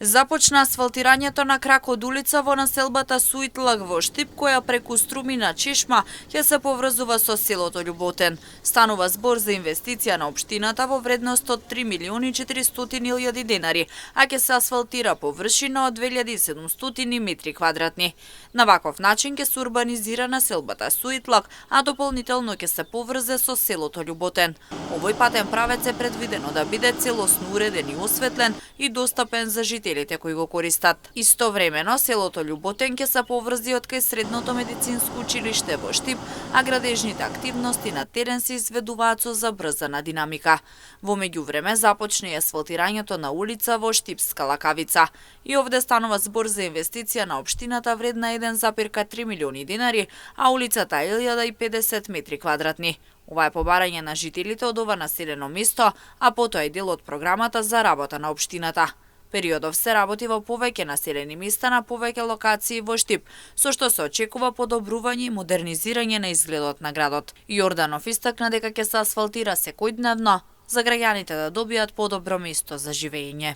Започна асфалтирањето на крак од улица во населбата Суитлаг во Штип, која преку струмина чешма ќе се поврзува со селото Љуботен. Станува збор за инвестиција на општината во вредност од 3.400.000 денари, а ќе се асфалтира површина од 2.700 метри квадратни. На ваков начин ќе се урбанизира населбата Суитлаг, а дополнително ќе се поврзе со селото Љуботен. Овој патен правец е предвидено да биде целосно уреден и осветлен и достапен за жителите кои го користат. Истовремено, селото Љуботен ќе се поврзи од кај средното медицинско училиште во Штип, а градежните активности на терен се изведуваат со забрзана динамика. Во меѓувреме започна и асфалтирањето на улица во Штипска Лакавица. И овде станува збор за инвестиција на општината вредна 1,3 милиони денари, а улицата е 1050 метри квадратни. Ова е побарање на жителите од ова населено место, а потоа е дел од програмата за работа на општината. Периодов се работи во повеќе населени места на повеќе локации во Штип, со што се очекува подобрување и модернизирање на изгледот на градот. Јорданов истакна дека ќе се асфалтира секојдневно за граѓаните да добијат подобро место за живење.